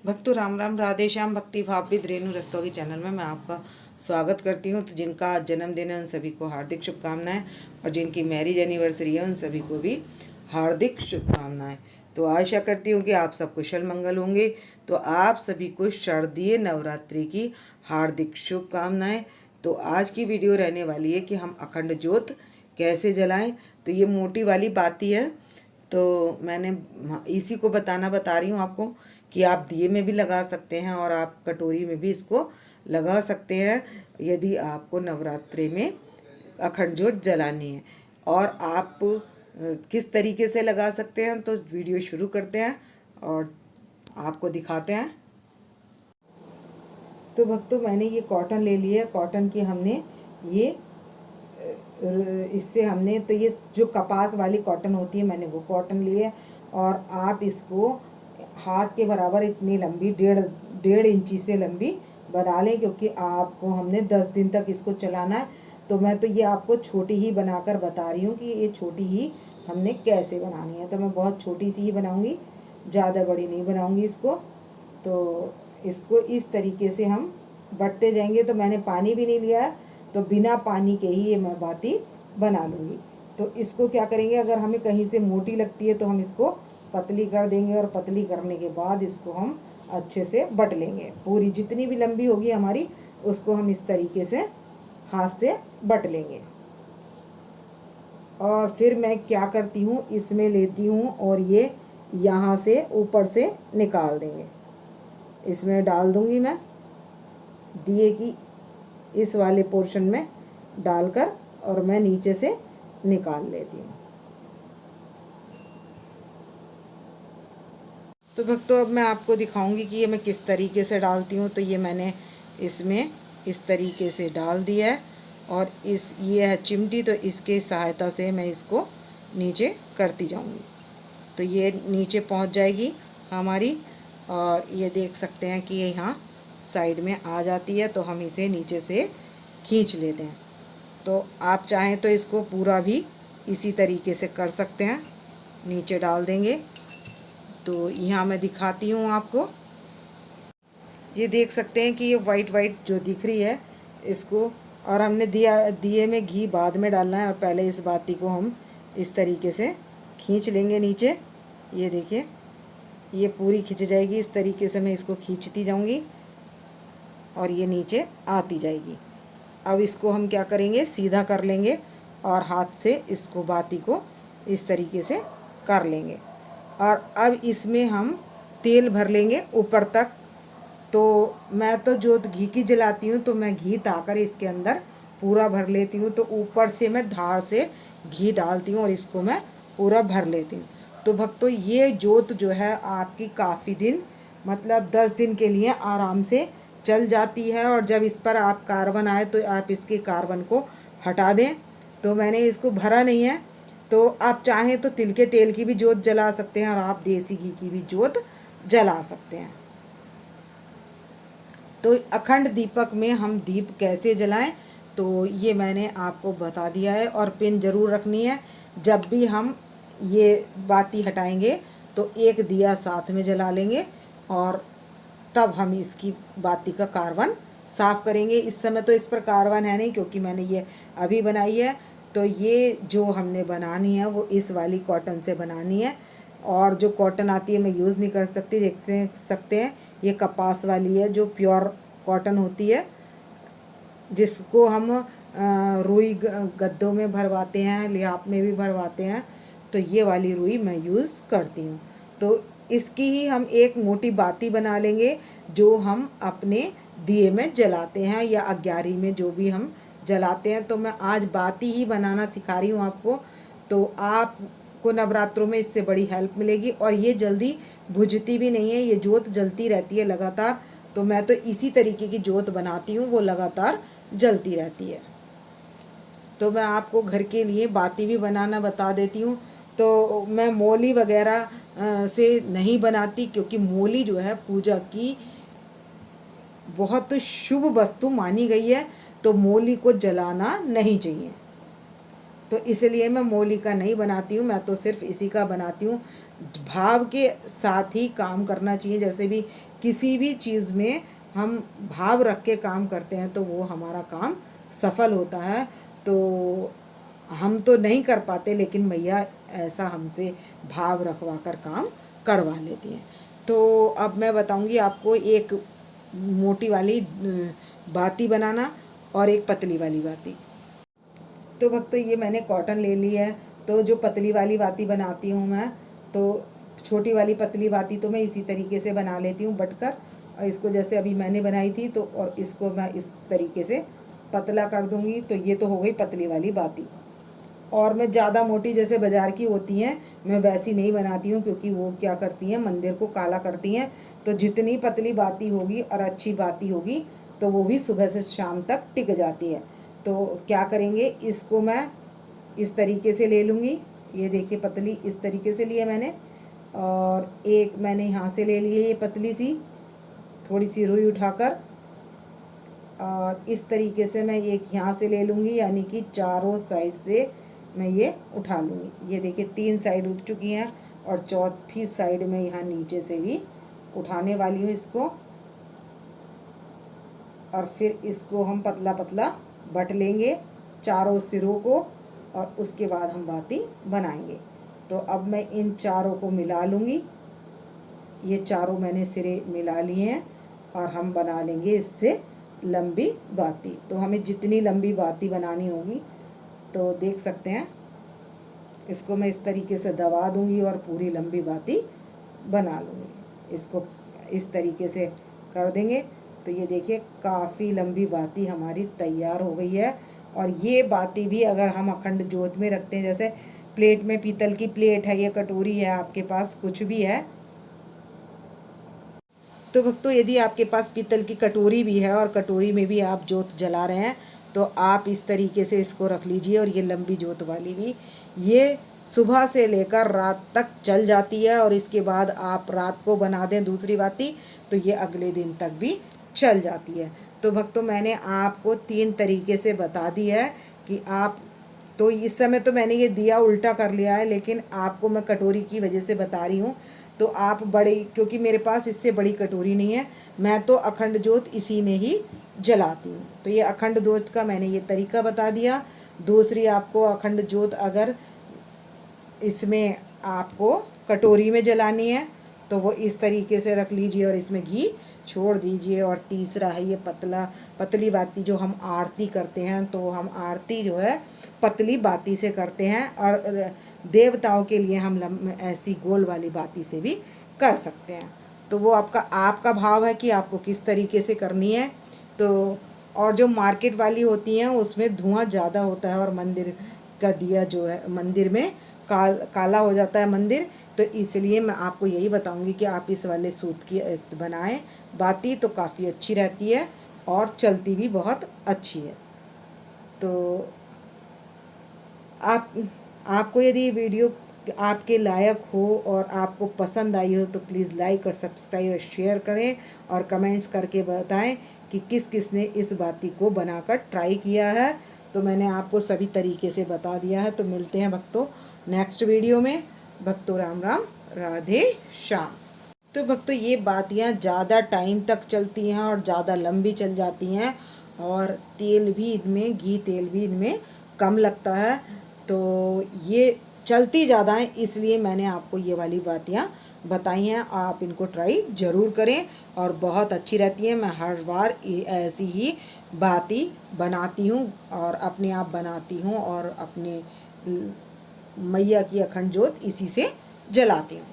भक्तों राम राम, राधे श्याम। भक्ति भाव विद रेणु रस्तोगी चैनल में मैं आपका स्वागत करती हूँ। तो जिनका आज जन्मदिन है उन सभी को हार्दिक शुभकामनाएं, और जिनकी मैरिज एनिवर्सरी है उन सभी को भी हार्दिक शुभकामनाएं। तो आशा करती हूँ कि आप सब कुशल मंगल होंगे। तो आप सभी को शारदीय नवरात्रि की हार्दिक शुभकामनाएं। तो आज की वीडियो रहने वाली है कि हम अखंड ज्योत कैसे जलाएं। तो ये मोटी वाली बाती है, तो मैंने इसी को बता रही हूँ आपको कि आप दिए में भी लगा सकते हैं और आप कटोरी में भी इसको लगा सकते हैं यदि आपको नवरात्रि में अखंड ज्योत जलानी है। और आप किस तरीके से लगा सकते हैं, तो वीडियो शुरू करते हैं और आपको दिखाते हैं। तो भक्तों मैंने ये कॉटन ले लिया है। कॉटन की हमने ये इससे हमने तो ये जो कपास वाली कॉटन होती है मैंने वो कॉटन ली है। और आप इसको हाथ के बराबर इतनी लंबी डेढ़ इंची से लंबी बना लें, क्योंकि आपको हमने 10 दिन तक इसको चलाना है। तो मैं तो ये आपको छोटी ही बनाकर बता रही हूँ कि ये छोटी ही हमने कैसे बनानी है। तो मैं बहुत छोटी सी ही बनाऊँगी, ज़्यादा बड़ी नहीं बनाऊँगी इसको। तो इसको इस तरीके से हम बटते जाएंगे। तो मैंने पानी भी नहीं लिया है, तो बिना पानी के ही ये मैं बाती बना लूँगी। तो इसको क्या करेंगे, अगर हमें कहीं से मोटी लगती है तो हम इसको पतली कर देंगे, और पतली करने के बाद इसको हम अच्छे से बट लेंगे। पूरी जितनी भी लंबी होगी हमारी उसको हम इस तरीके से हाथ से बट लेंगे। और फिर मैं क्या करती हूँ, इसमें लेती हूँ और ये यहाँ से ऊपर से निकाल देंगे। इसमें डाल दूँगी मैं दिए की इस वाले पोर्शन में डालकर, और मैं नीचे से निकाल लेती हूँ। तो भक्तों अब मैं आपको दिखाऊंगी कि ये मैं किस तरीके से डालती हूँ। तो ये मैंने इसमें इस तरीके से डाल दिया है, और ये है चिमटी, तो इसके सहायता से मैं इसको नीचे करती जाऊंगी। तो ये नीचे पहुँच जाएगी हमारी, और ये देख सकते हैं कि ये यहाँ साइड में आ जाती है। तो हम इसे नीचे से खींच लेते हैं। तो आप चाहें तो इसको पूरा भी इसी तरीके से कर सकते हैं, नीचे डाल देंगे। तो यहाँ मैं दिखाती हूँ आपको, ये देख सकते हैं कि ये वाइट वाइट जो दिख रही है इसको, और हमने दिए में घी बाद में डालना है, और पहले इस बाती को हम इस तरीके से खींच लेंगे नीचे। ये देखिए ये पूरी खिंच जाएगी। इस तरीके से मैं इसको खींचती जाऊंगी और ये नीचे आती जाएगी। अब इसको हम क्या करेंगे, सीधा कर लेंगे और हाथ से इसको बाती को इस तरीके से कर लेंगे। और अब इसमें हम तेल भर लेंगे ऊपर तक। तो मैं तो जो घी की जलाती हूँ तो मैं घी ताकर इसके अंदर पूरा भर लेती हूँ। तो ऊपर से मैं धार से घी डालती हूँ और इसको मैं पूरा भर लेती हूँ। तो भक्तों ये जोत जो है आपकी काफ़ी दिन, मतलब 10 दिन के लिए आराम से चल जाती है। और जब इस पर आप कार्बन आए तो आप इसके कार्बन को हटा दें। तो मैंने इसको भरा नहीं है, तो आप चाहें तो तिल के तेल की भी जोत जला सकते हैं, और आप देसी घी की भी जोत जला सकते हैं। तो अखंड दीपक में हम दीप कैसे जलाएं, तो ये मैंने आपको बता दिया है। और पिन ज़रूर रखनी है, जब भी हम ये बाती हटाएंगे तो एक दिया साथ में जला लेंगे, और तब हम इसकी बाती का कार्बन साफ़ करेंगे। इस समय तो इस पर कार्बन है नहीं, क्योंकि मैंने ये अभी बनाई है। तो ये जो हमने बनानी है वो इस वाली कॉटन से बनानी है, और जो कॉटन आती है मैं यूज़ नहीं कर सकती। देखते सकते हैं ये कपास वाली है जो प्योर कॉटन होती है, जिसको हम रुई गद्दों में भरवाते हैं, लिहाफ में भी भरवाते हैं। तो ये वाली रुई मैं यूज़ करती हूँ। तो इसकी ही हम एक मोटी बाती बना लेंगे जो हम अपने दिए में जलाते हैं, या अग्यारी में जो भी हम जलाते हैं। तो मैं आज बाती ही बनाना सिखा रही हूँ आपको। तो आपको नवरात्रों में इससे बड़ी हेल्प मिलेगी, और ये जल्दी बुझती भी नहीं है, ये जोत जलती रहती है लगातार। तो मैं तो इसी तरीके की जोत बनाती हूँ, वो लगातार जलती रहती है। तो मैं आपको घर के लिए बाती भी बनाना बता देती हूँ। तो मैं मोली वगैरह से नहीं बनाती, क्योंकि मोली जो है पूजा की बहुत शुभ वस्तु मानी गई है। तो मोली को जलाना नहीं चाहिए, तो इसलिए मैं मोली का नहीं बनाती हूँ। मैं तो सिर्फ इसी का बनाती हूँ। भाव के साथ ही काम करना चाहिए। जैसे भी किसी भी चीज़ में हम भाव रख के काम करते हैं तो वो हमारा काम सफल होता है। तो हम तो नहीं कर पाते, लेकिन मैया ऐसा हमसे भाव रखवा कर काम करवा लेती हैं। तो अब मैं बताऊंगी आपको एक मोटी वाली बाती बनाना और एक पतली वाली बाती। तो भक्तों ये मैंने कॉटन ले ली है। तो जो पतली वाली बाती बनाती हूँ मैं, तो छोटी वाली पतली बाती तो मैं इसी तरीके से बना लेती हूँ बटकर, और इसको जैसे अभी मैंने बनाई थी तो, और इसको मैं इस तरीके से पतला कर दूँगी। तो ये तो हो गई पतली वाली बाती। और मैं ज़्यादा मोटी जैसे बाज़ार की होती हैं मैं वैसी नहीं बनाती हूँ, क्योंकि वो क्या करती हैं, मंदिर को काला करती हैं। तो जितनी पतली बाती होगी और अच्छी बाती होगी तो वो भी सुबह से शाम तक टिक जाती है। तो क्या करेंगे, इसको मैं इस तरीके से ले लूँगी। ये देखिए पतली इस तरीके से लिया मैंने, और एक मैंने यहाँ से ले ली है ये पतली सी, थोड़ी सी रुई उठाकर, और इस तरीके से मैं एक यहाँ से ले लूँगी, यानी कि चारों साइड से मैं ये उठा लूँगी। ये देखिए 3 साइड उठ चुकी हैं, और चौथी साइड में यहाँ नीचे से भी उठाने वाली हूँ इसको। और फिर इसको हम पतला पतला बट लेंगे चारों सिरों को, और उसके बाद हम बाती बनाएंगे। तो अब मैं इन चारों को मिला लूँगी। ये चारों मैंने सिरे मिला लिए हैं, और हम बना लेंगे इससे लंबी बाती। तो हमें जितनी लंबी बाती बनानी होगी, तो देख सकते हैं इसको मैं इस तरीके से दबा दूंगी और पूरी लंबी बाती बना लूँगी। इसको इस तरीके से कर देंगे तो ये देखिए काफ़ी लंबी बाती हमारी तैयार हो गई है। और ये बाती भी अगर हम अखंड जोत में रखते हैं, जैसे प्लेट में, पीतल की प्लेट है, ये कटोरी है, आपके पास कुछ भी है, तो भक्तों यदि आपके पास पीतल की कटोरी भी है और कटोरी में भी आप जोत जला रहे हैं, तो आप इस तरीके से इसको रख लीजिए। और ये लंबी जोत वाली भी ये सुबह से लेकर रात तक चल जाती है, और इसके बाद आप रात को बना दें दूसरी बाती तो ये अगले दिन तक भी चल जाती है। तो भक्तों मैंने आपको 3 तरीके से बता दी है कि आप, तो इस समय तो मैंने ये दिया उल्टा कर लिया है, लेकिन आपको मैं कटोरी की वजह से बता रही हूँ। तो आप बड़ी, क्योंकि मेरे पास इससे बड़ी कटोरी नहीं है, मैं तो अखंड जोत इसी में ही जलाती हूँ। तो ये अखंड जोत का मैंने ये तरीका बता दिया। दूसरी आपको अखंड जोत अगर इसमें आपको कटोरी में जलानी है तो वो इस तरीके से रख लीजिए और इसमें घी छोड़ दीजिए। और तीसरा है ये पतली बाती, जो हम आरती करते हैं, तो हम आरती जो है पतली बाती से करते हैं, और देवताओं के लिए हम ऐसी गोल वाली बाती से भी कर सकते हैं। तो वो आपका भाव है कि आपको किस तरीके से करनी है। तो और जो मार्केट वाली होती हैं उसमें धुआं ज़्यादा होता है, और मंदिर का दिया जो है मंदिर में काला हो जाता है मंदिर। तो इसलिए मैं आपको यही बताऊंगी कि आप इस वाले सूत की बनाएं बाती, तो काफ़ी अच्छी रहती है और चलती भी बहुत अच्छी है। तो आपको यदि वीडियो आपके लायक हो और आपको पसंद आई हो तो प्लीज़ लाइक और सब्सक्राइब और शेयर करें, और कमेंट्स करके बताएं कि किस किस ने इस बाती को बनाकर ट्राई किया है। तो मैंने आपको सभी तरीके से बता दिया है। तो मिलते हैं भक्तों नेक्स्ट वीडियो में। भक्तों राम राम, राधे श्याम। तो भक्तों ये बातियाँ ज़्यादा टाइम तक चलती हैं और ज़्यादा लंबी चल जाती हैं, और तेल भी इनमें, घी तेल भी इनमें कम लगता है। तो ये चलती ज़्यादा है, इसलिए मैंने आपको ये वाली बातियाँ बताई हैं। आप इनको ट्राई ज़रूर करें और बहुत अच्छी रहती है। मैं हर बार ऐसी ही बाती बनाती हूँ और अपने आप बनाती हूँ, और अपने मैया की अखंड जोत इसी से जलाती हूँ।